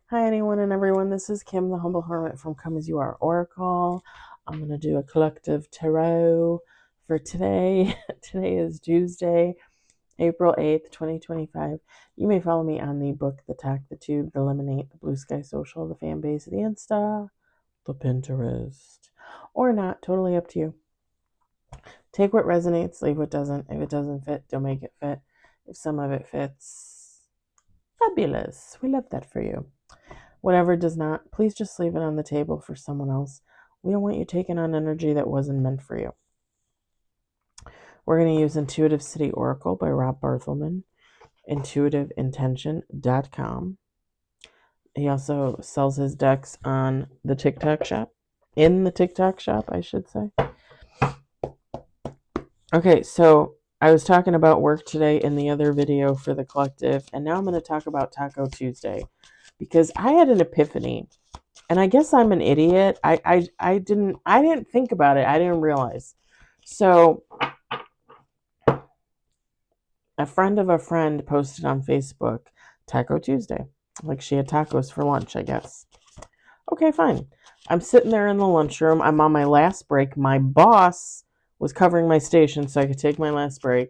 Hi, anyone and everyone. This is Kim, the Humble Hermit from Come As You Are Oracle. I'm going to do a collective tarot for today. Today is Tuesday, April 8th, 2025. You may follow me on the book, the Talk, the Tube, the Lemonade, the Blue Sky Social, the fan base, the Insta, the Pinterest, or not. Totally up to you. Take what resonates, leave what doesn't. If it doesn't fit, don't make it fit. If some of it fits, fabulous. We love that for you. Whatever does not, please just leave it on the table for someone else. We don't want you taking on energy that wasn't meant for you. We're going to use Intuitive City Oracle by Rob Barthelman, intuitiveintention.com. He also sells his decks on the TikTok shop, in the TikTok shop, I should say. Okay, so I was talking about work today in the other video for the collective, and now I'm going to talk about Taco Tuesday because I had an epiphany. And I guess I'm an idiot. I didn't think about it. I didn't realize. So a friend of a friend posted on Facebook, Taco Tuesday. Like she had tacos for lunch, I guess. Okay, fine. I'm sitting there in the lunchroom. I'm on my last break. My boss was covering my station so I could take my last break.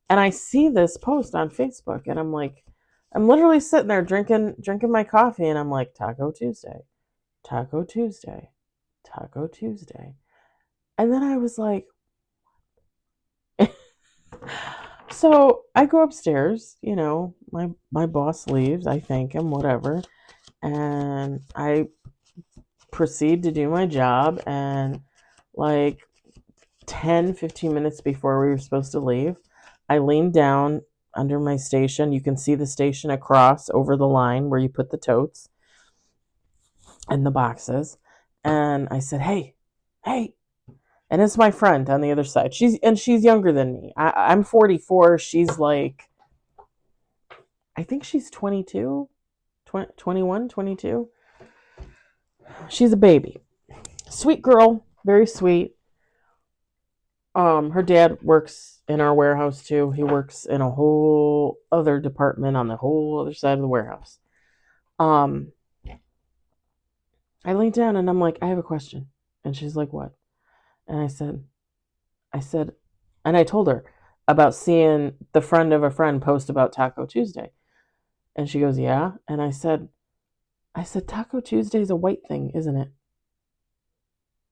And I see this post on Facebook and I'm like, I'm literally sitting there drinking my coffee and I'm like, Taco Tuesday. Taco Tuesday. Taco Tuesday. And then I was like, so I go upstairs, my boss leaves, I thank him, whatever. And I proceed to do my job. And like 10, 15 minutes before we were supposed to leave, I leaned down under my station. You can see the station across over the line where you put the totes and the boxes. And I said, hey, and it's my friend on the other side. She's younger than me. I'm 44. She's like, I think she's 22, 21, 22. She's a baby. Sweet girl, very sweet. Her dad works in our warehouse too. He works in a whole other department on the whole other side of the warehouse. I leaned down and I'm like, I have a question. And she's like, what? And I said, and I told her about seeing the friend of a friend post about Taco Tuesday. And she goes, yeah. And I said, Taco Tuesday is a white thing, isn't it?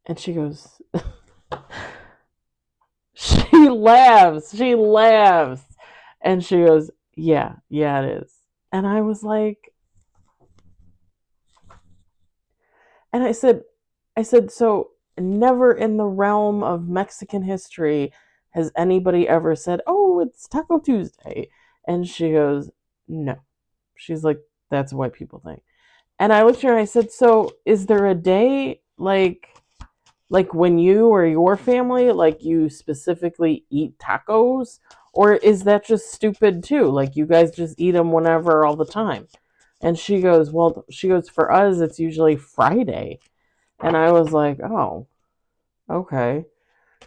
And she goes, she laughs. And she goes, yeah, it is. And I was like, and I said, so never in the realm of Mexican history has anybody ever said, oh, it's Taco Tuesday. And she goes, no. She's like, that's a white people thing. And I looked at her and I said, so is there a day like when you or your family, like you specifically eat tacos? Or is that just stupid too? Like you guys just eat them whenever all the time? And she goes, for us, it's usually Friday. And I was like, oh, okay.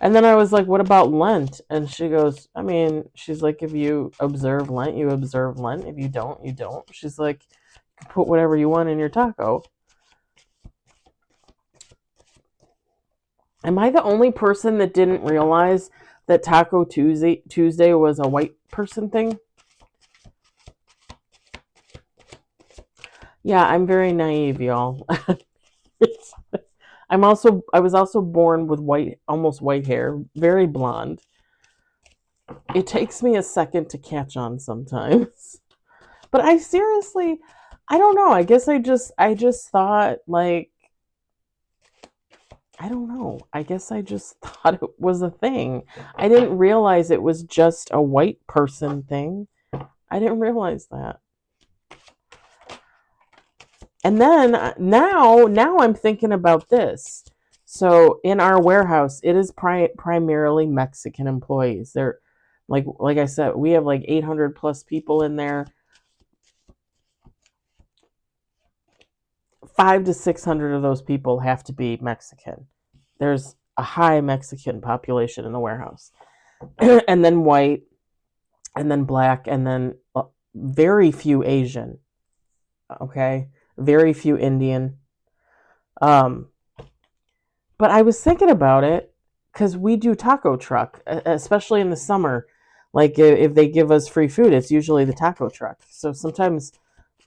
And then I was like, what about Lent? And she goes, I mean, she's like, if you observe Lent, you observe Lent. If you don't, you don't. She's like, you can put whatever you want in your taco. Am I the only person that didn't realize that Taco Tuesday was a white person thing? Yeah, I'm very naive, y'all. I was also born with almost white hair, very blonde. It takes me a second to catch on sometimes. But I seriously, I don't know. I guess I just thought like, I don't know. I guess I just thought it was a thing. I didn't realize it was just a white person thing. I didn't realize that. And then now I'm thinking about this. So in our warehouse, it is primarily Mexican employees. They're like I said, we have like 800 plus people in there. 500 to 600 of those people have to be Mexican. There's a high Mexican population in the warehouse. And then white, and then black, and then very few Asian. Okay? very few Indian. Um, but I was thinking about it because we do taco truck, especially in the summer. Like if they give us free food, it's usually the taco truck. So sometimes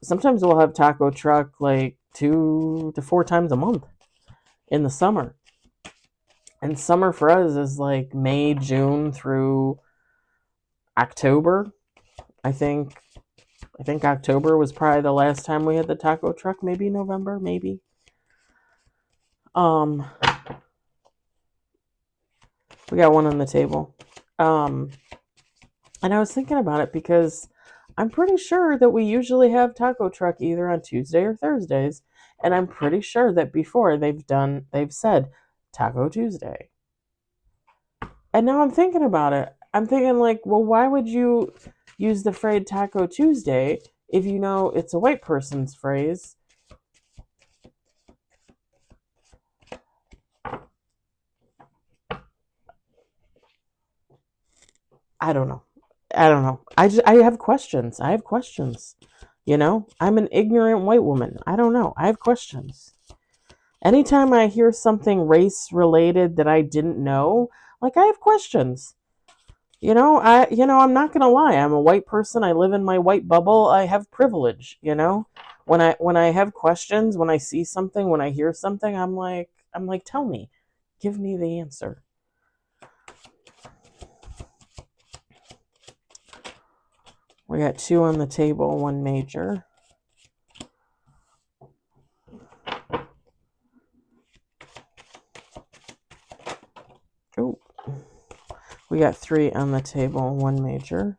we'll have taco truck like 2 to 4 times a month in the summer. And summer for us is like May, June through October. I think October was probably the last time we had the taco truck. Maybe November, maybe. Um, we got one on the table. And I was thinking about it because I'm pretty sure that we usually have taco truck either on Tuesday or Thursdays, and I'm pretty sure that before they've said Taco Tuesday. And now I'm thinking about it. I'm thinking like, well, why would you use the phrase Taco Tuesday if you know it's a white person's phrase? I don't know. I have questions. I'm an ignorant white woman. I don't know. I have questions. Anytime I hear something race related that I didn't know, like I have questions. I'm not going to lie. I'm a white person. I live in my white bubble. I have privilege. When I have questions, when I see something, when I hear something, I'm like tell me. Give me the answer. We got 2 on the table, 1 major. Oh, we got 3 on the table, 1 major.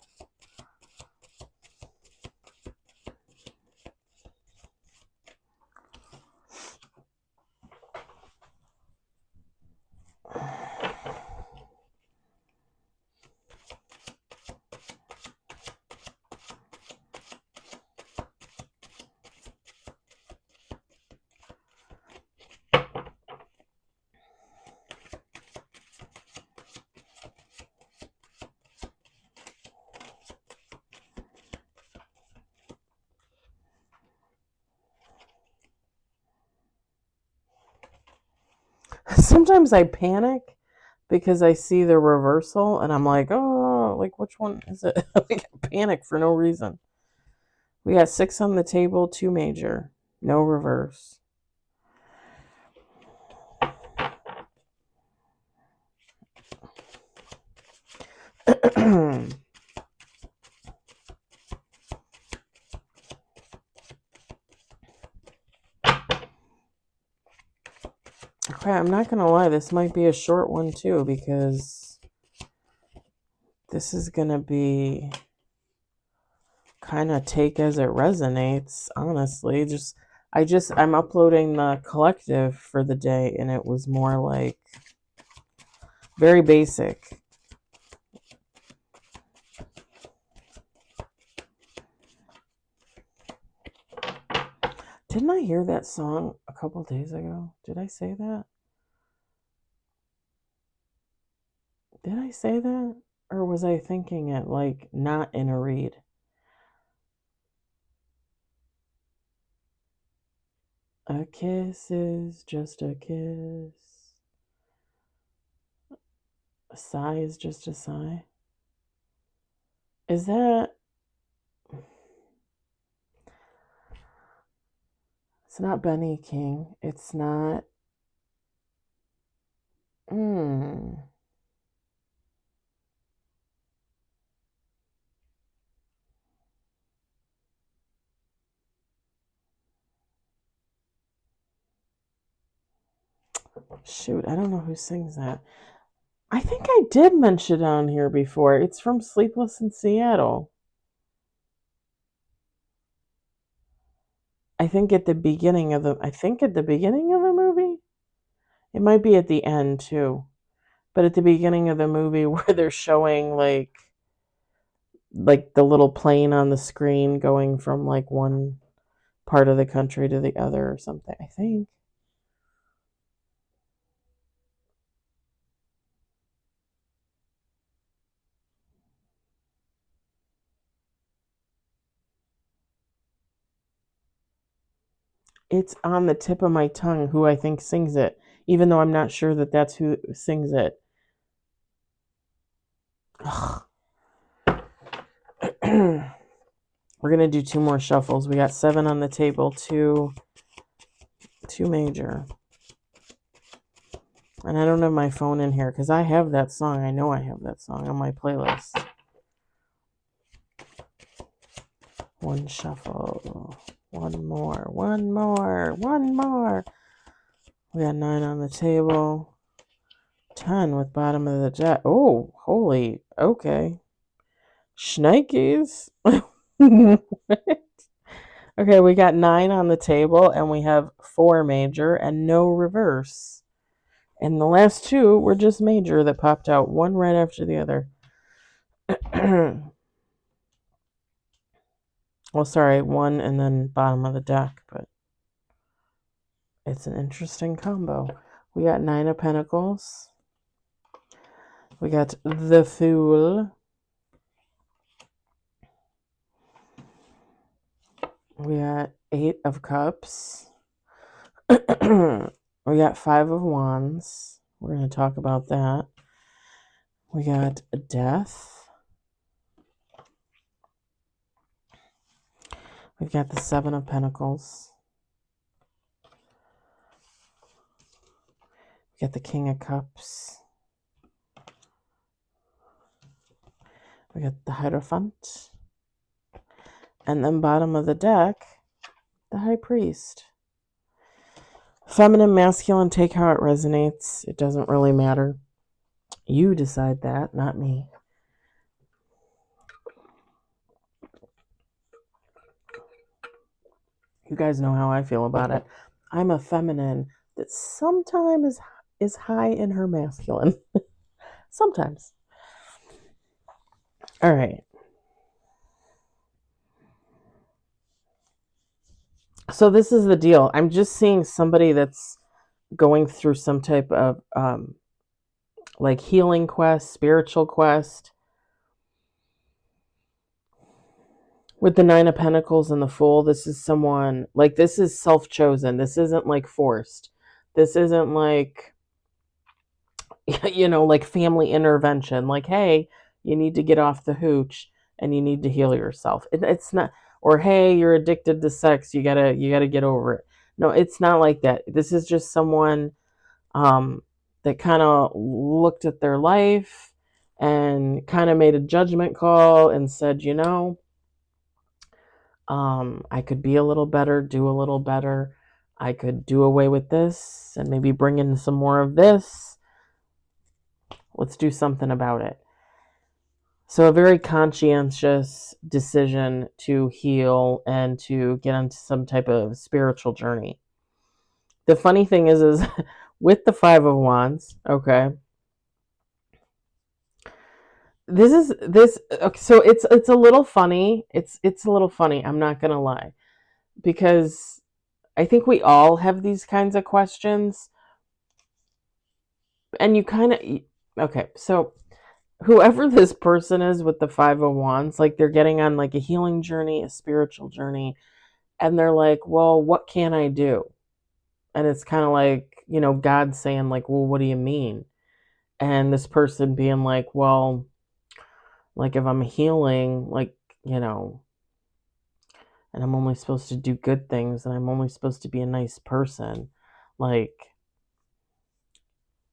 Sometimes I panic because I see the reversal and I'm like, oh, like which one is it? I panic for no reason. We got 6 on the table, 2 major, no reverse. Okay, I'm not gonna lie, this might be a short one too because this is gonna be kind of take as it resonates, honestly. I'm uploading the collective for the day and it was more like very basic. Didn't I hear that song a couple days ago? Did I say that? Did I say that? Or was I thinking it like not in a read? A kiss is just a kiss. A sigh is just a sigh. Is that. It's not Benny King. It's not. Hmm. Shoot, I don't know who sings that. I think I did mention it on here before. It's from Sleepless in Seattle. I think at the beginning of the movie. It might be at the end too. But at the beginning of the movie where they're showing like the little plane on the screen going from like one part of the country to the other or something, I think. It's on the tip of my tongue who I think sings it, even though I'm not sure that that's who sings it. We're going to do 2 more shuffles. We got 7 on the table, 2 major. And I don't have my phone in here because I have that song. I know I have that song on my playlist. 1 shuffle. 1 more. 1 more. 1 more. We got 9 on the table. 10 with bottom of the jack. Oh, holy. Okay. Shnikes. Okay, we got 9 on the table and we have 4 major and no reverse. And the last 2 were just major that popped out, one right after the other. Well, sorry, 1 and then bottom of the deck, but it's an interesting combo. We got 9 of Pentacles. We got the Fool. We got 8 of Cups. We got 5 of Wands. We're going to talk about that. We got Death. We've got the 7 of Pentacles. We got the King of Cups. We got the Hierophant. And then bottom of the deck, the High Priest. Feminine, masculine, take how it resonates. It doesn't really matter. You decide that, not me. You guys know how I feel about it. I'm a feminine that sometimes is high in her masculine. Sometimes. All right. So this is the deal. I'm just seeing somebody that's going through some type of like healing quest, spiritual quest. With the 9 of Pentacles and the Fool, this is someone, like, this is self-chosen. This isn't, like, forced. This isn't, like, you know, like family intervention. Like, hey, you need to get off the hooch and you need to heal yourself. It's not, or hey, you're addicted to sex. You gotta get over it. No, it's not like that. This is just someone that kind of looked at their life and kind of made a judgment call and said, you know, I could be a little better, do a little better. I could do away with this and maybe bring in some more of this. Let's do something about it. So a very conscientious decision to heal and to get onto some type of spiritual journey. The funny thing is with the 5 of Wands, okay, so it's a little funny. It's a little funny, I'm not gonna lie, because I think we all have these kinds of questions, and you kind of, okay, so whoever this person is with the 5 of Wands, like, they're getting on like a healing journey, a spiritual journey, and they're like, well, what can I do? And it's kind of like, you know, God saying like, well, what do you mean? And this person being like, well, like, if I'm healing, like, you know, and I'm only supposed to do good things and I'm only supposed to be a nice person, like,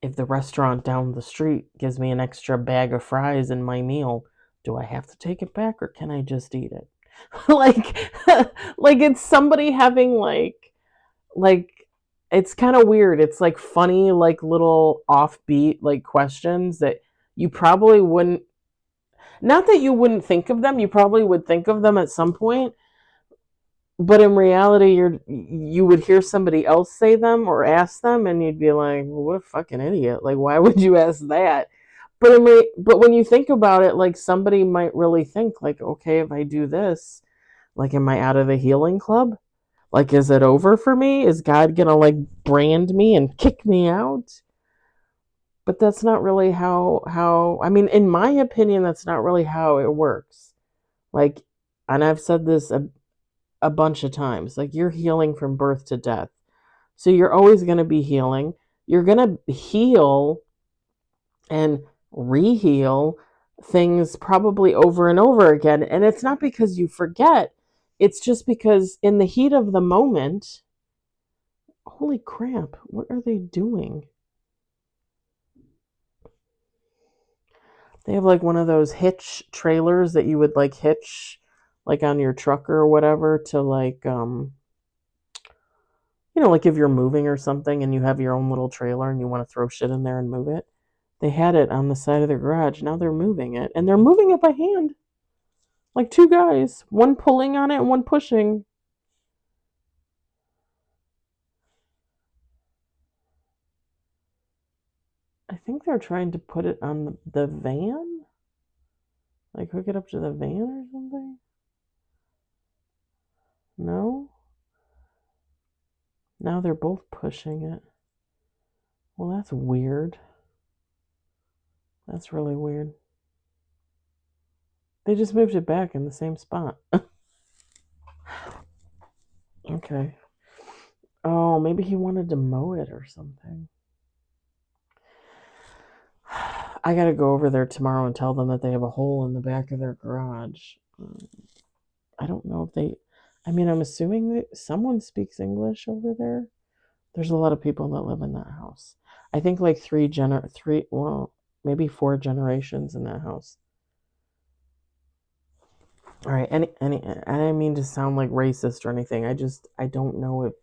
if the restaurant down the street gives me an extra bag of fries in my meal, do I have to take it back or can I just eat it? like like it's somebody having like it's kind of weird. It's like funny, like little offbeat like questions that you probably wouldn't, not that you wouldn't think of them, you probably would think of them at some point, but in reality you would hear somebody else say them or ask them and you'd be like, well, what a fucking idiot, like, why would you ask that? But when you think about it, like, somebody might really think like, okay, if I do this, like, am I out of the healing club? Like, is it over for me? Is God gonna like brand me and kick me out? But that's not really how I mean, in my opinion, that's not really how it works. Like, and I've said this a bunch of times. Like, you're healing from birth to death. So you're always going to be healing. You're going to heal and reheal things probably over and over again. And it's not because you forget. It's just because in the heat of the moment, holy crap, what are they doing? They have like one of those hitch trailers that you would like hitch like on your truck or whatever to like like if you're moving or something and you have your own little trailer and you want to throw shit in there and move it. They had it on the side of their garage. Now they're moving it, and they're moving it by hand. Like two guys, one pulling on it and one pushing. I think they're trying to put it on the van. Like hook it up to the van or something? No? Now they're both pushing it. Well, that's weird. That's really weird. They just moved it back in the same spot. Okay. Oh, maybe he wanted to mow it or something. I gotta go over there tomorrow and tell them that they have a hole in the back of their garage. I don't know if they... I'm assuming that someone speaks English over there. There's a lot of people that live in that house. I think like maybe 4 generations in that house. All right, I didn't mean to sound like racist or anything. I don't know if...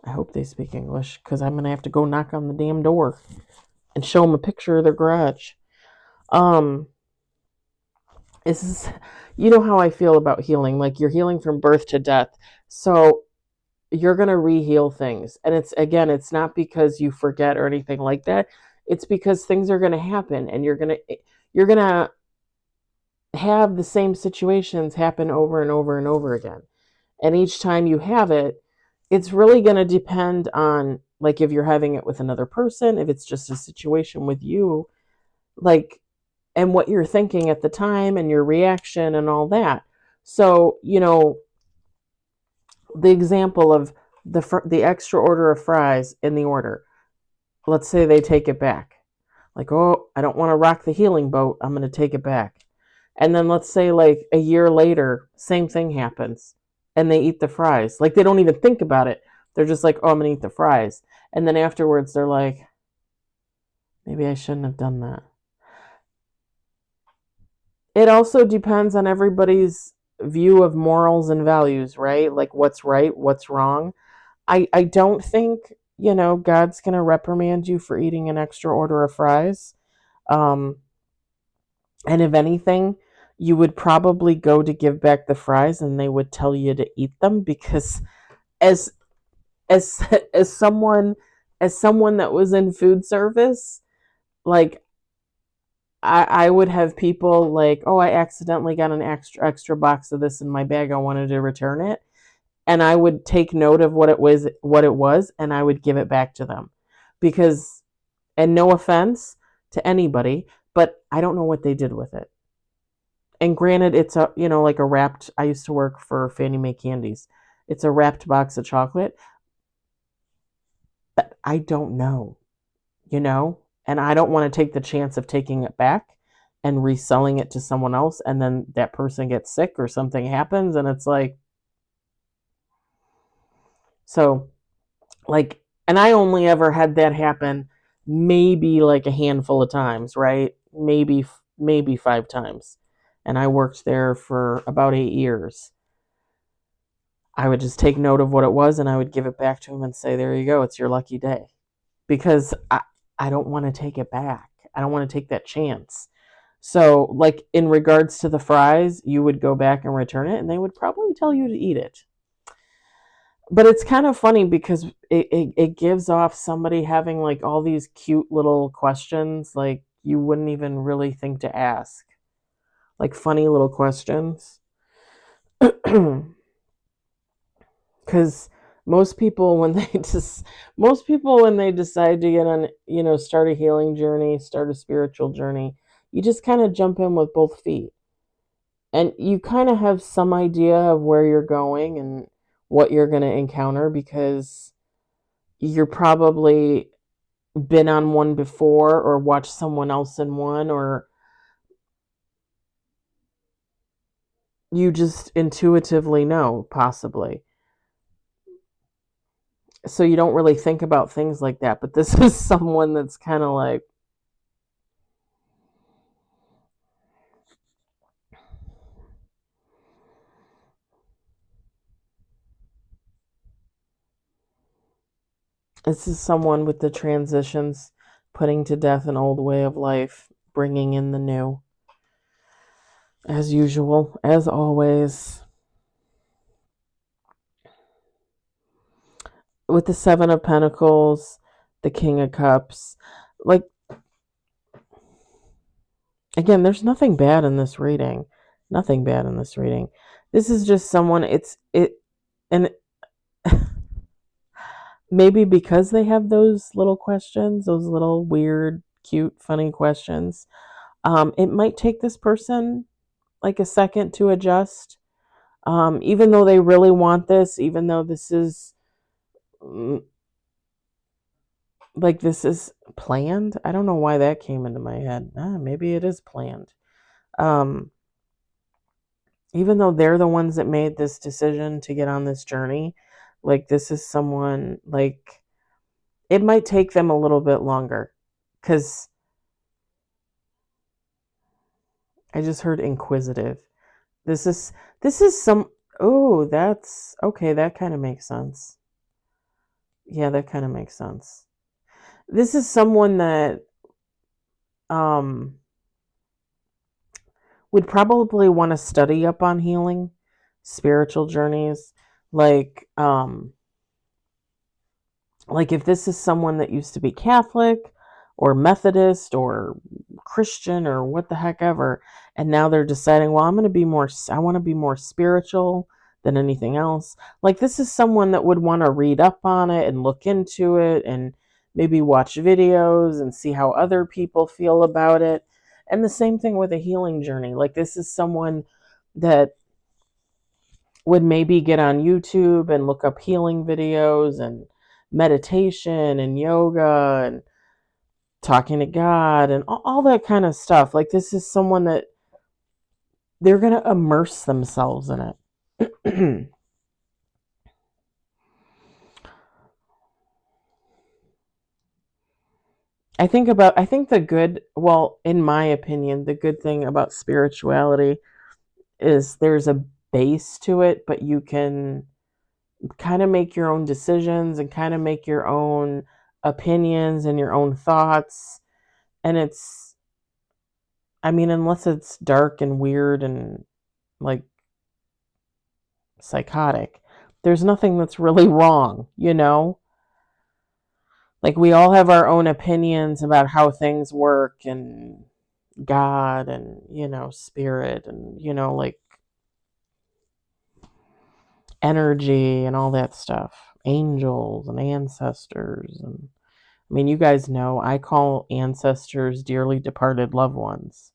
I hope they speak English, because I'm going to have to go knock on the damn door and show them a picture of their garage. This is, how I feel about healing. Like, you're healing from birth to death. So you're going to re-heal things. And it's not because you forget or anything like that. It's because things are going to happen, and you're going to have the same situations happen over and over and over again. And each time you have it, it's really going to depend on, like, if you're having it with another person, if it's just a situation with you, like, and what you're thinking at the time and your reaction and all that. So, the example of the extra order of fries in the order. Let's say they take it back. Like, oh, I don't want to rock the healing boat. I'm going to take it back. And then let's say like a year later, same thing happens and they eat the fries. Like, they don't even think about it. They're just like, oh, I'm going to eat the fries. And then afterwards they're like, maybe I shouldn't have done that. It also depends on everybody's view of morals and values, right? Like, what's right, what's wrong. I don't think, God's going to reprimand you for eating an extra order of fries. And if anything, you would probably go to give back the fries and they would tell you to eat them, because as as as someone that was in food service, like, I would have people like, oh, I accidentally got an extra box of this in my bag. I wanted to return it. And I would take note of what it was, and I would give it back to them. Because, and no offense to anybody, but I don't know what they did with it. And granted, it's like a wrapped, I used to work for Fannie Mae Candies. It's a wrapped box of chocolate. But I don't know, and I don't want to take the chance of taking it back and reselling it to someone else, and then that person gets sick or something happens, and it's like, so, like, and I only ever had that happen maybe like a handful of times, right? Maybe 5 times. And I worked there for about 8 years. I would just take note of what it was and I would give it back to him and say, there you go, it's your lucky day. Because I don't want to take it back. I don't want to take that chance. So, like, in regards to the fries, you would go back and return it, and they would probably tell you to eat it. But it's kind of funny because it gives off somebody having like all these cute little questions like you wouldn't even really think to ask. Like funny little questions. Because most people when they decide to get on, start a healing journey, start a spiritual journey, you just kind of jump in with both feet. And you kind of have some idea of where you're going and what you're going to encounter because you're probably been on one before or watched someone else in one, or you just intuitively know, possibly. So you don't really think about things like that. But this is someone that's kind of like, this is someone with the transitions, putting to death an old way of life, bringing in the new. As usual, as always. With the Seven of Pentacles, the King of Cups. Like, again, there's nothing bad in this reading. Nothing bad in this reading. This is just someone, and maybe because they have those little questions, those little weird, cute, funny questions, it might take this person like a second to adjust. Even though they really want this, even though this is mm, like this is planned. I don't know why that came into my head. Maybe it is planned. Um, Even though they're the ones that made this decision to get on this journey, like this is someone like it might take them a little bit longer because I just heard inquisitive. This is this is some oh, that's okay, that kind of makes sense. Yeah, that kind of makes sense. This is someone that um would probably want to study up on healing, spiritual journeys, like like if this is someone that used to be Catholic or Methodist or Christian or what the heck ever, and now they're deciding, well, I want to be more spiritual than anything else. Like this is someone that would want to read up on it and look into it and maybe watch videos and see how other people feel about it. And the same thing with a healing journey. Like this is someone that would maybe get on YouTube and look up healing videos and meditation and yoga and talking to God and all that kind of stuff. Like this is someone that they're going to immerse themselves in it. I think the good, well, in my opinion, the good thing about spirituality is there's a base to it, but you can kind of make your own decisions and kind of make your own opinions and your own thoughts. And it's, I mean, unless it's dark and weird and like psychotic, there's nothing that's really wrong, you know? Like we all have our own opinions about how things work and God and, spirit and, like energy and all that stuff. Angels and ancestors. And I mean, you guys know I call ancestors dearly departed loved ones.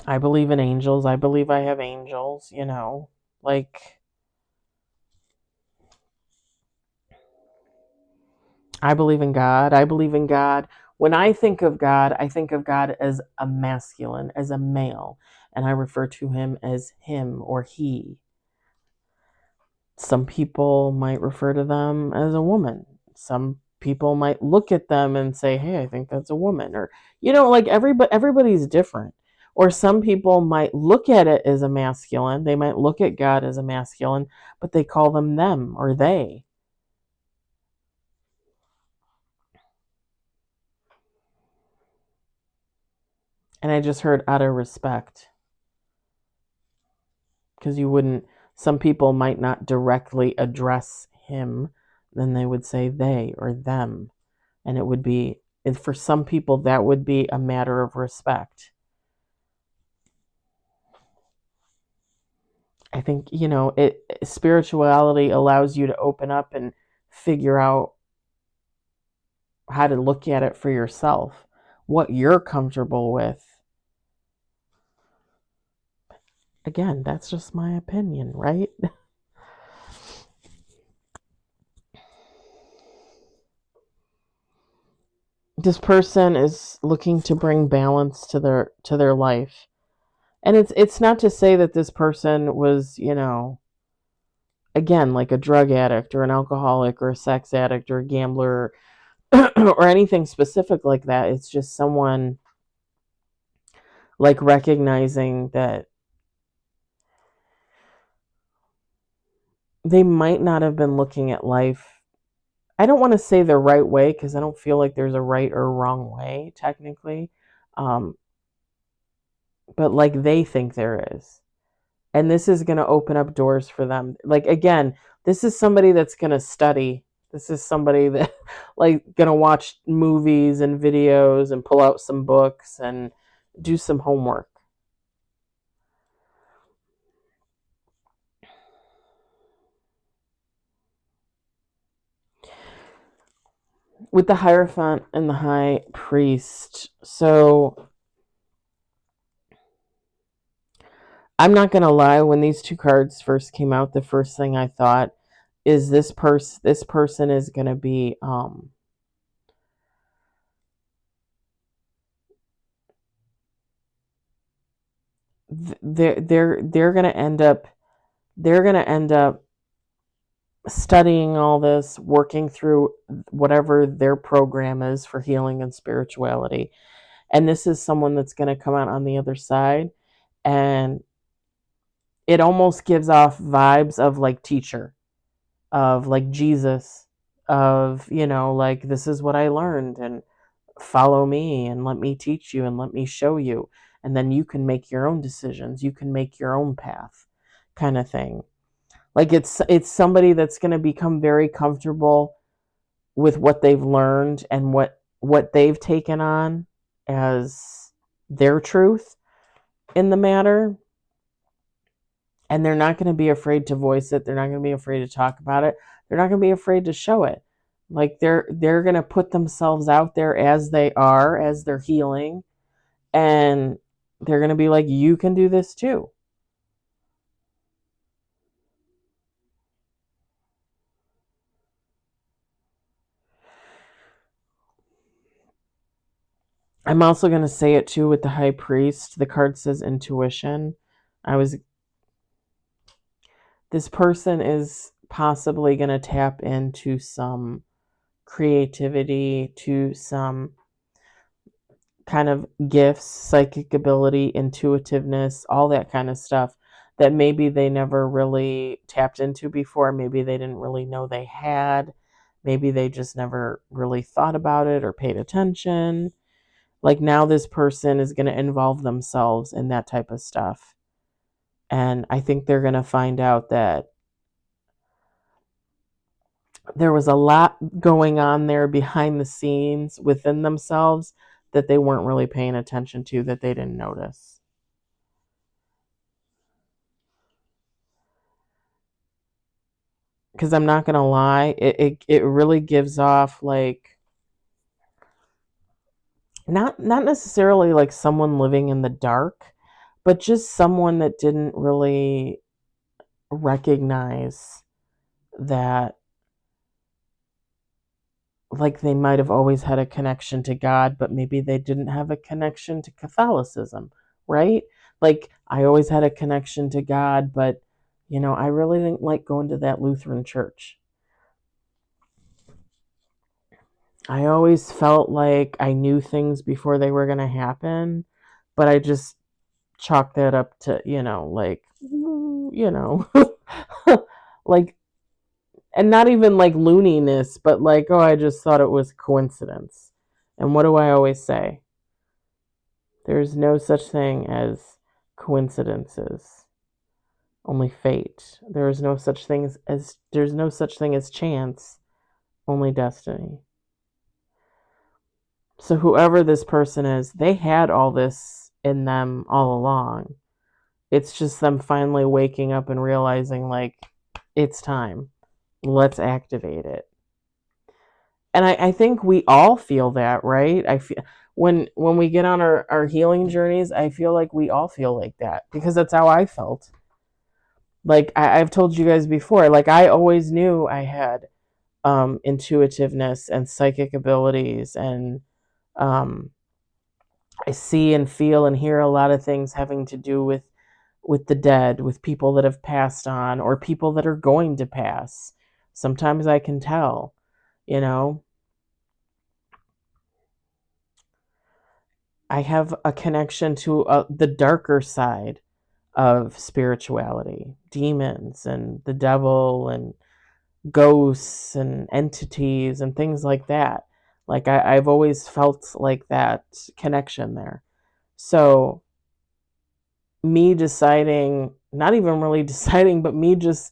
I believe in angels. I believe I have angels, like I believe in God. I believe in God. When I think of God, I think of God as a masculine, as a male, and I refer to him as him or he. Some people might refer to them as a woman. Some people might look at them and say, "Hey, I think that's a woman." Or like everybody's different. Or some people might look at it as a masculine. They might look at God as a masculine, but they call them or they. And I just heard out of respect, because you wouldn't, some people might not directly address him, then they would say they or them. And it would be, and for some people, that would be a matter of respect. I think, spirituality allows you to open up and figure out how to look at it for yourself, what you're comfortable with. Again, that's just my opinion, right? This person is looking to bring balance to their life. And it's not to say that this person was, again, like a drug addict or an alcoholic or a sex addict or a gambler or anything specific like that. It's just someone like recognizing that they might not have been looking at life. I don't want to say the right way because I don't feel like there's a right or wrong way technically. Um, but like they think there is. And this is going to open up doors for them. Like, again, this is somebody that's going to study. This is somebody that like going to watch movies and videos and pull out some books and do some homework. With the Hierophant and the High Priest. So I'm not going to lie, when these two cards first came out, the first thing I thought is this person is going to be they're going to end up studying all this, working through whatever their program is for healing and spirituality. And this is someone that's going to come out on the other side, and it almost gives off vibes of like teacher, of like Jesus, of, like, this is what I learned, and follow me and let me teach you and let me show you. And then you can make your own decisions. You can make your own path, kind of thing. Like it's somebody that's going to become very comfortable with what they've learned and what they've taken on as their truth in the matter. And they're not going to be afraid to voice it. They're not going to be afraid to talk about it. They're not going to be afraid to show it. Like they're going to put themselves out there as they are, as they're healing, and they're going to be like, you can do this too. I'm also going to say it too with the High Priest. The card says intuition. I was This person is possibly going to tap into some creativity, to some kind of gifts, psychic ability, intuitiveness, all that kind of stuff that maybe they never really tapped into before. Maybe they didn't really know they had. Maybe they just never really thought about it or paid attention. Like, now this person is going to involve themselves in that type of stuff. And I think they're going to find out that there was a lot going on there behind the scenes within themselves that they weren't really paying attention to, that they didn't notice. Because I'm not gonna lie, it really gives off like not necessarily like someone living in the dark, but just someone that didn't really recognize that, like, they might have always had a connection to God, but maybe they didn't have a connection to Catholicism, right? Like, I always had a connection to God, but I really didn't like going to that Lutheran church. I always felt like I knew things before they were going to happen, but I just chalked that up to, like, like, and not even like looniness, but like, oh, I just thought it was coincidence. And what do I always say? There's no such thing as coincidences, only fate. There's no such thing as chance, only destiny. So whoever this person is, they had all this in them all along. It's just them finally waking up and realizing, like, it's time. Let's activate it. And I think we all feel that, right? when we get on our healing journeys, I feel like we all feel like that, because that's how I felt. Like I've told you guys before, like I always knew I had intuitiveness and psychic abilities, and um, I see and feel and hear a lot of things having to do with the dead, with people that have passed on or people that are going to pass. Sometimes I can tell, you know. I have a connection to the darker side of spirituality, demons and the devil and ghosts and entities and things like that. Like I've always felt like that connection there. So me deciding, not even really deciding, but me just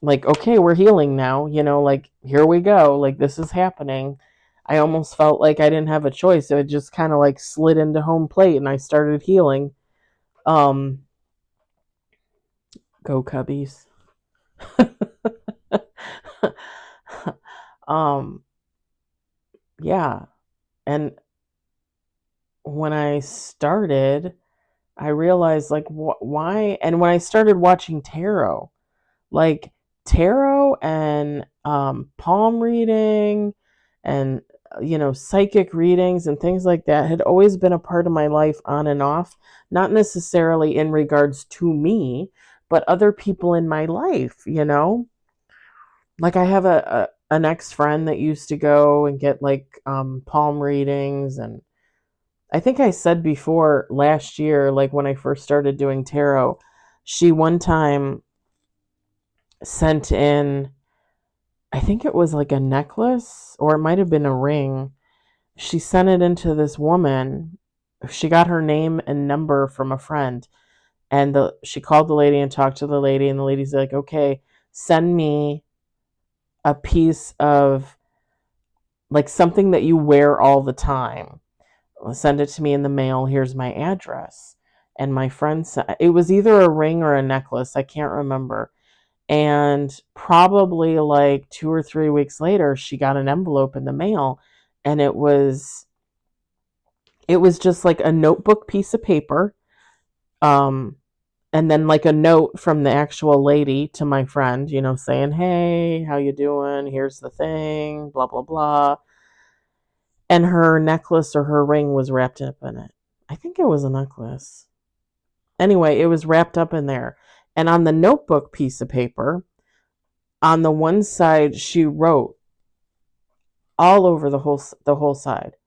like, okay, we're healing now, like here we go, like this is happening. I almost felt like I didn't have a choice. So it just kind of like slid into home plate and I started healing. Um, go Cubbies. um, yeah. And when I started, I realized like why, and when I started watching tarot, like tarot and palm reading and psychic readings and things like that had always been a part of my life on and off, not necessarily in regards to me, but other people in my life. Like I have an ex-friend that used to go and get like palm readings. And I think I said before, last year, like when I first started doing tarot, she one time sent in, I think it was like a necklace or it might have been a ring. She sent it into this woman. She got her name and number from a friend. And she called the lady and talked to the lady. And the lady's like, okay, send me a piece of like something that you wear all the time. Send it to me in the mail. Here's my address. And my friend said it was either a ring or a necklace. I can't remember. And probably like 2 or 3 weeks later, she got an envelope in the mail, and it was just like a notebook piece of paper, um, and then like a note from the actual lady to my friend, saying, "Hey, how you doing? Here's the thing, blah blah blah." And her necklace or her ring was wrapped up in it. I think it was a necklace. Anyway, it was wrapped up in there, and on the notebook piece of paper, on the one side, she wrote all over the whole side,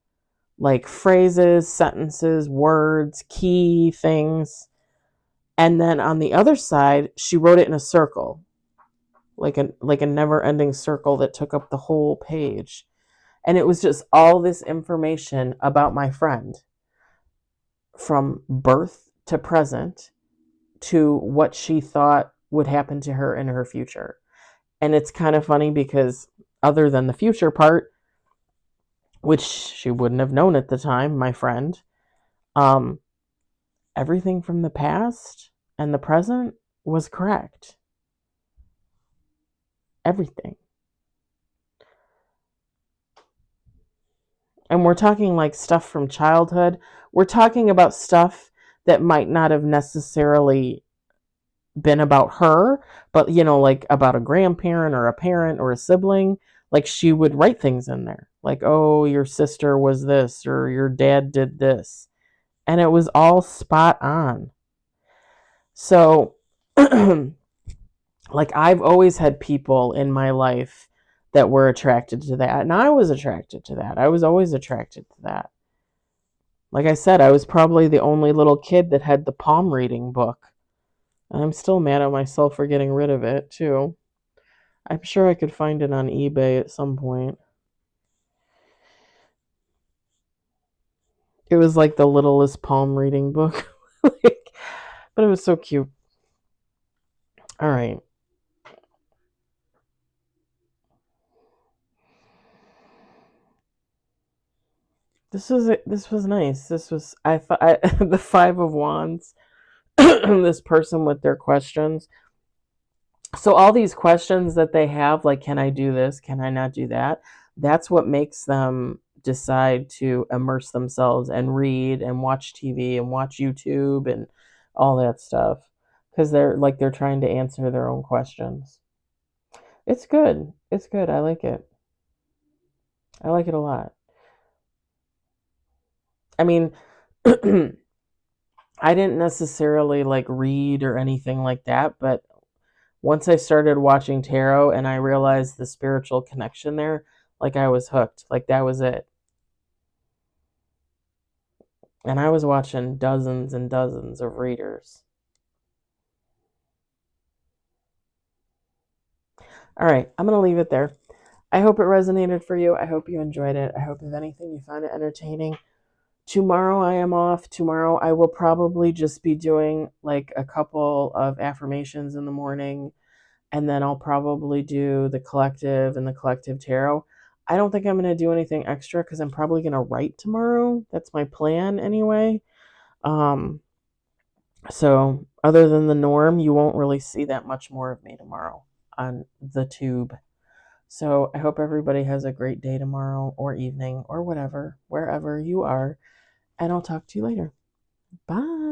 like phrases, sentences, words, key things. And then on the other side, she wrote it in a circle, like a never-ending circle that took up the whole page. And it was just all this information about my friend, from birth to present, to what she thought would happen to her in her future. And it's kind of funny because, other than the future part, which she wouldn't have known at the time, my friend, um, everything from the past and the present was correct. Everything. And we're talking like stuff from childhood. We're talking about stuff that might not have necessarily been about her, but like about a grandparent or a parent or a sibling. Like she would write things in there, like, oh, your sister was this, or your dad did this. And it was all spot on. So, like, I've always had people in my life that were attracted to that. And I was attracted to that. I was always attracted to that. Like I said, I was probably the only little kid that had the palm reading book. And I'm still mad at myself for getting rid of it, too. I'm sure I could find it on eBay at some point. It was like the littlest palm reading book. Like, but it was so cute. All right. This was nice. This was I the 5 of Wands. This person with their questions. So all these questions that they have, like, can I do this? Can I not do that? That's what makes them decide to immerse themselves and read and watch TV and watch YouTube and all that stuff because they're trying to answer their own questions. It's good. It's good. I like it. I like it a lot. I mean, I didn't necessarily like read or anything like that, but once I started watching tarot and I realized the spiritual connection there, like I was hooked. Like that was it. And I was watching dozens and dozens of readers. All right, I'm going to leave it there. I hope it resonated for you. I hope you enjoyed it. I hope, if anything, you found it entertaining. Tomorrow I am off. Tomorrow I will probably just be doing like a couple of affirmations in the morning, and then I'll probably do the collective and the collective tarot. I don't think I'm going to do anything extra because I'm probably going to write tomorrow. That's my plan anyway. Um, so other than the norm, you won't really see that much more of me tomorrow on the tube. So I hope everybody has a great day tomorrow or evening or whatever, wherever you are. And I'll talk to you later. Bye.